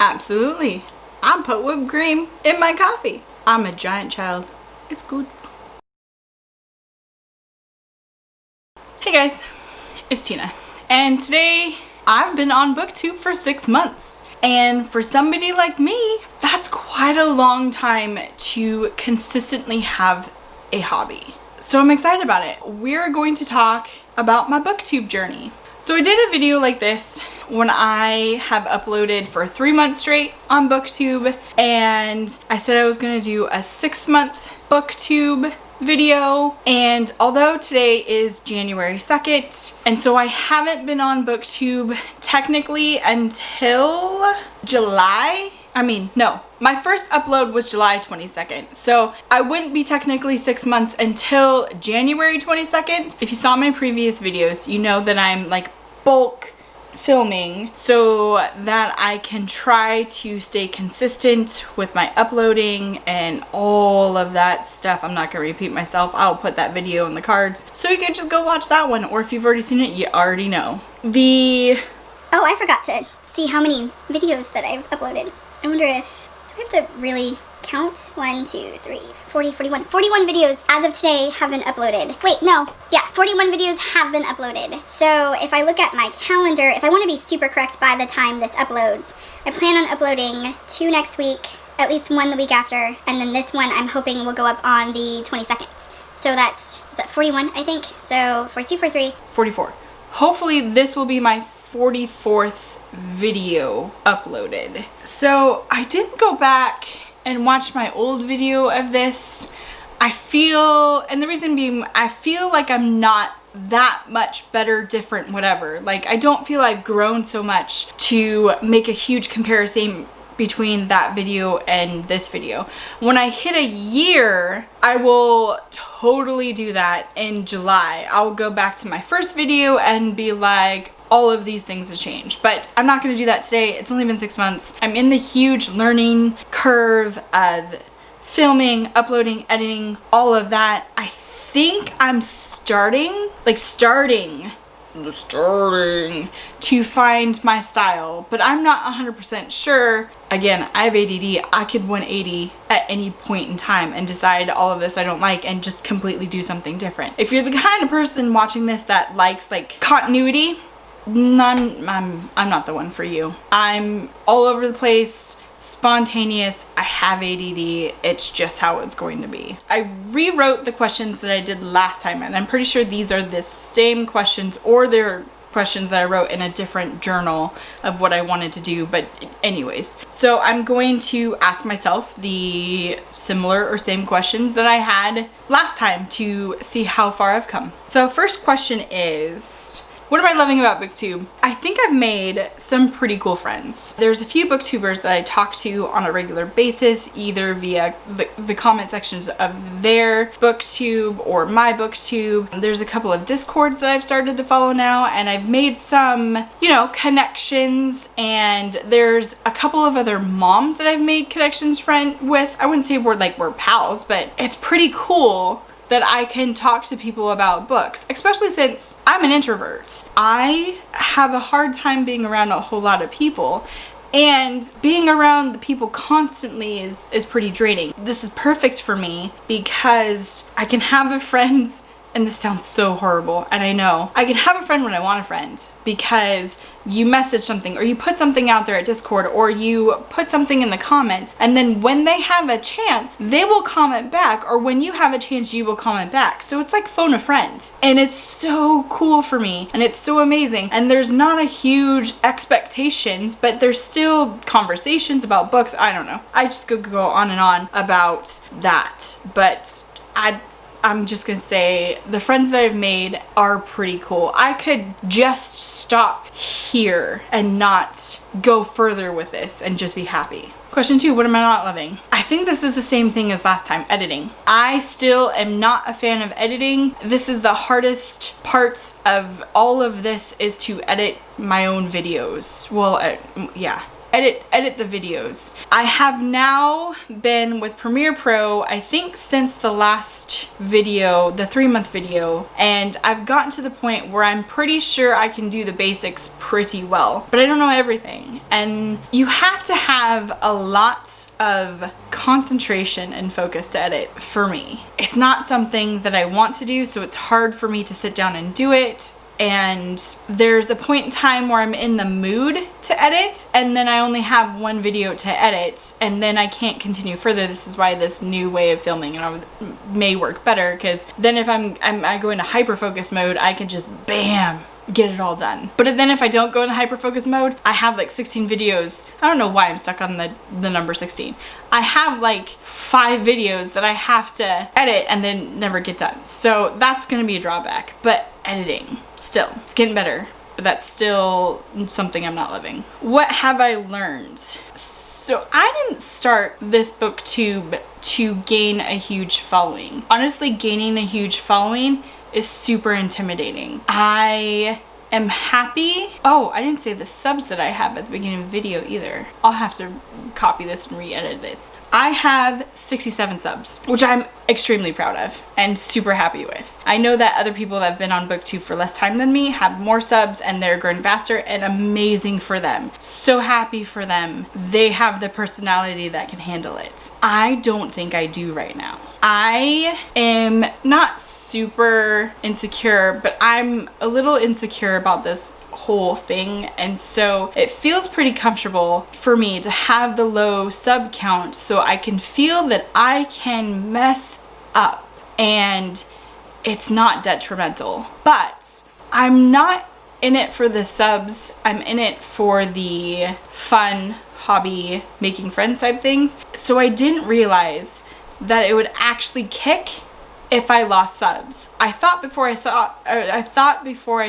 Absolutely. I put whipped cream in my coffee. I'm a giant child. It's good. Hey guys, it's Tina. And today I've been on Booktube for 6 months. And for somebody like me, that's quite a long time to consistently have a hobby. So I'm excited about it. We're going to talk about my Booktube journey. So I did a video like this when I have uploaded for 3 months straight on Booktube, and I said I was gonna do a 6-month Booktube video, and although today is January 2nd, and so I haven't been on Booktube technically until July. My first upload was July 22nd, so I wouldn't be technically 6 months until January 22nd. If you saw my previous videos, you know that I'm like bulk filming so that I can try to stay consistent with my uploading and all of that stuff. I'm not gonna repeat myself. I'll put that video in the cards so you can just go watch that one, or if you've already seen it, you already know. Oh, I forgot to see how many videos that I've uploaded. I wonder if, do I have to really count? 1, 2, 3, 40, 41. 41 videos as of today have been uploaded. Wait, no. Yeah, 41 videos have been uploaded. So if I look at my calendar, if I want to be super correct by the time this uploads, I plan on uploading 2 next week, at least 1 the week after, and then this one I'm hoping will go up on the 22nd. So is that 41, I think? So 42, 43. 44. Hopefully this will be my 44th video uploaded. So I didn't go back and watch my old video of this. And the reason being, I feel like I'm not that much better, different, whatever. Like, I don't feel I've grown so much to make a huge comparison between that video and this video. When I hit a year, I will totally do that in July. I'll go back to my first video and be like, all of these things have changed, but I'm not gonna do that today. It's only been 6 months. I'm in the huge learning curve of filming, uploading, editing, all of that. I think I'm starting to find my style, but I'm not 100% sure. Again, I have ADD. I could 180 at any point in time and decide all of this I don't like and just completely do something different. If you're the kind of person watching this that likes like continuity, I'm not the one for you. I'm all over the place, spontaneous. I have ADD. It's just how it's going to be. I rewrote the questions that I did last time, and I'm pretty sure these are the same questions, or they're questions that I wrote in a different journal of what I wanted to do, but anyways. So I'm going to ask myself the similar or same questions that I had last time to see how far I've come. So first question is, what am I loving about Booktube? I think I've made some pretty cool friends. There's a few Booktubers that I talk to on a regular basis, either via the comment sections of their Booktube or my Booktube. There's a couple of Discords that I've started to follow now, and I've made some, connections, and there's a couple of other moms that I've made connections with. I wouldn't say we're pals, but it's pretty cool that I can talk to people about books, especially since I'm an introvert. I have a hard time being around a whole lot of people, and being around the people constantly is pretty draining. This is perfect for me because I can have a friend, and this sounds so horrible, and I know. I can have a friend when I want a friend, because you message something or you put something out there at Discord or you put something in the comments, and then when they have a chance, they will comment back, or when you have a chance, you will comment back. So it's like phone a friend, and it's so cool for me, and it's so amazing. And there's not a huge expectations, but there's still conversations about books. I don't know. I just could go on and on about that, but I'm just gonna say the friends that I've made are pretty cool. I could just stop here and not go further with this and just be happy. Question 2, what am I not loving? I think this is the same thing as last time, editing. I still am not a fan of editing. This is the hardest parts of all of this, is to edit my own videos. Well, yeah. edit the videos. I have now been with Premiere Pro, I think since the last video, the 3-month video, and I've gotten to the point where I'm pretty sure I can do the basics pretty well, but I don't know everything. And you have to have a lot of concentration and focus to edit for me. It's not something that I want to do, so it's hard for me to sit down and do it. And there's a point in time where I'm in the mood to edit, and then I only have one video to edit, and then I can't continue further. This is why this new way of filming may work better, because then if I go into hyper-focus mode, I can just bam, get it all done. But then if I don't go into hyper-focus mode, I have like 16 videos. I don't know why I'm stuck on the number 16. I have like 5 videos that I have to edit and then never get done. So that's gonna be a drawback. But editing, still, it's getting better. But that's still something I'm not loving. What have I learned? So I didn't start this booktube to gain a huge following. Honestly, gaining a huge following is super intimidating. I am happy. Oh, I didn't say the subs that I have at the beginning of the video either. I'll have to copy this and re-edit this. I have 67 subs, which I'm extremely proud of and super happy with. I know that other people that have been on Booktube for less time than me have more subs and they're growing faster, and amazing for them. So happy for them. They have the personality that can handle it. I don't think I do right now. I am not super insecure, but I'm a little insecure about this whole thing, and so it feels pretty comfortable for me to have the low sub count so I can feel that I can mess up and it's not detrimental. But I'm not in it for the subs, I'm in it for the fun hobby making friends type things. So I didn't realize that it would actually kick if I lost subs. I thought before I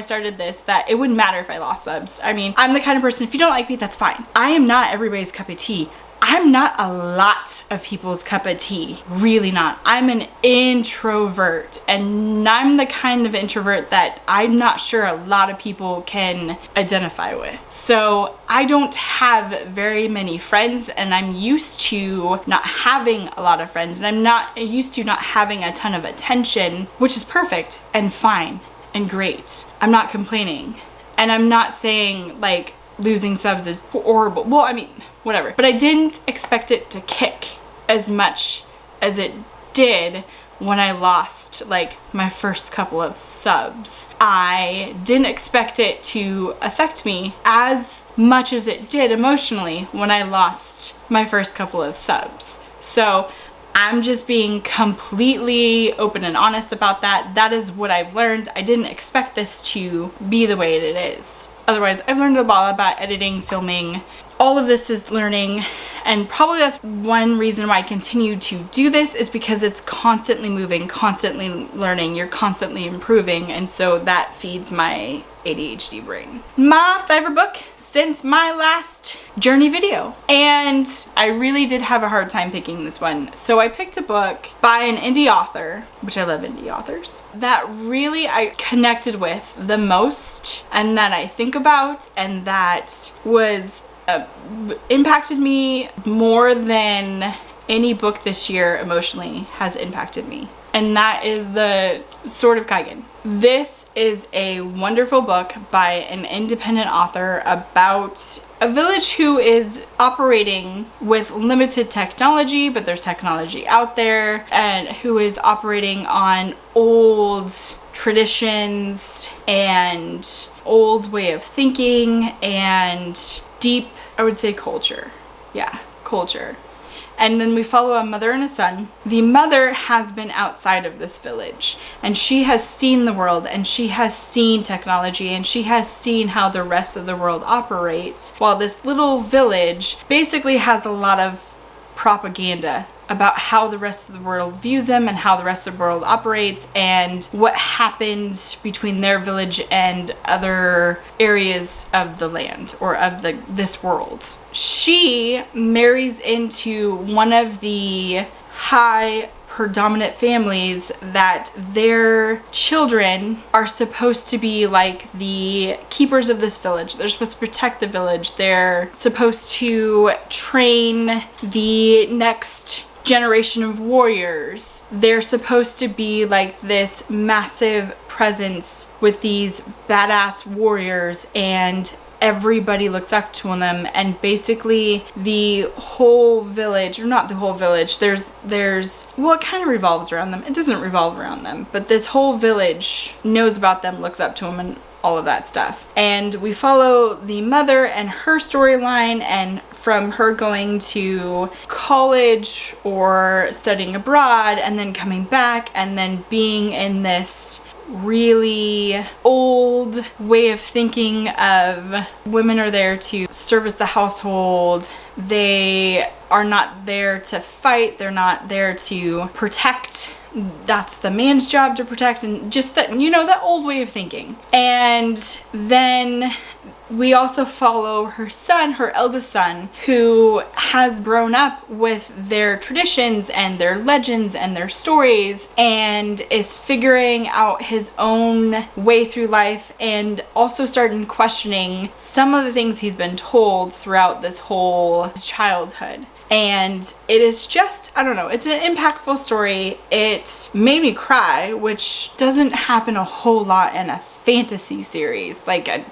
started this that it wouldn't matter if I lost subs. I mean, I'm the kind of person, if you don't like me, that's fine. I am not everybody's cup of tea. I'm not a lot of people's cup of tea, really not. I'm an introvert, and I'm the kind of introvert that I'm not sure a lot of people can identify with. So I don't have very many friends, and I'm used to not having a lot of friends, and I'm not used to not having a ton of attention, which is perfect and fine and great. I'm not complaining, and I'm not saying like losing subs is horrible. Well, I mean, whatever. But I didn't expect it to kick as much as it did when I lost like my first couple of subs. I didn't expect it to affect me as much as it did emotionally when I lost my first couple of subs. So I'm just being completely open and honest about that. That is what I've learned. I didn't expect this to be the way it is. Otherwise, I've learned a lot about editing, filming. All of this is learning, and probably that's one reason why I continue to do this, is because it's constantly moving, constantly learning, you're constantly improving, and so that feeds my ADHD brain. My favorite book since my last journey video, and I really did have a hard time picking this one. So I picked a book by an indie author, which I love indie authors, that really I connected with the most, and that I think about, and that was impacted me more than any book this year emotionally has impacted me. And that is The Sword of Kaigen. This is a wonderful book by an independent author about a village who is operating with limited technology, but there's technology out there, and who is operating on old traditions and old way of thinking and deep, I would say, culture. Yeah, culture. And then we follow a mother and a son. The mother has been outside of this village, and she has seen the world, and she has seen technology, and she has seen how the rest of the world operates, while this little village basically has a lot of propaganda about how the rest of the world views them and how the rest of the world operates and what happened between their village and other areas of the land or of this world. She marries into one of the high predominant families that their children are supposed to be like the keepers of this village. They're supposed to protect the village. They're supposed to train the next generation of warriors. They're supposed to be like this massive presence with these badass warriors, and everybody looks up to them, and basically the whole village, or not the whole village, there's well, it kind of revolves around them. It doesn't revolve around them, but this whole village knows about them, looks up to them, and all of that stuff. And we follow the mother and her storyline, and from her going to college or studying abroad and then coming back and then being in this really old way of thinking of women are there to service the household. They are not there to fight. They're not there to protect. That's the man's job to protect, and just that, you know, that old way of thinking. And then we also follow her son, her eldest son, who has grown up with their traditions and their legends and their stories, and is figuring out his own way through life, and also starting questioning some of the things he's been told throughout this whole childhood. And it is just, I don't know, it's an impactful story. It made me cry, which doesn't happen a whole lot in a fantasy series, like a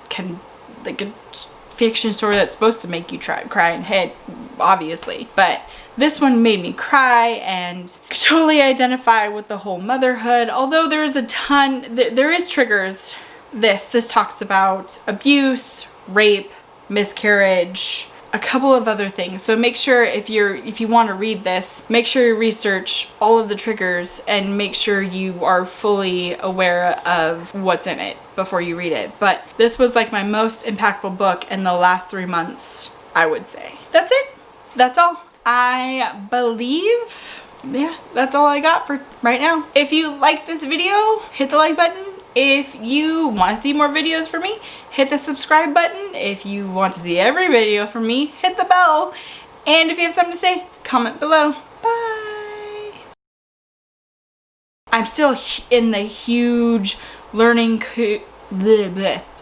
fiction story that's supposed to make you cry and hit, obviously. But this one made me cry and could totally identify with the whole motherhood. Although there is a ton, there is triggers. This talks about abuse, rape, miscarriage, a couple of other things. So make sure if you want to read this, make sure you research all of the triggers and make sure you are fully aware of what's in it before you read it. But this was like my most impactful book in the last 3 months, I would say. That's it. That's all. I believe, yeah, that's all I got for right now. If you like this video, hit the like button. If you want to see more videos from me, hit the subscribe button. If you want to see every video from me, hit the bell. And if you have something to say, comment below. Bye. I'm still in the huge learning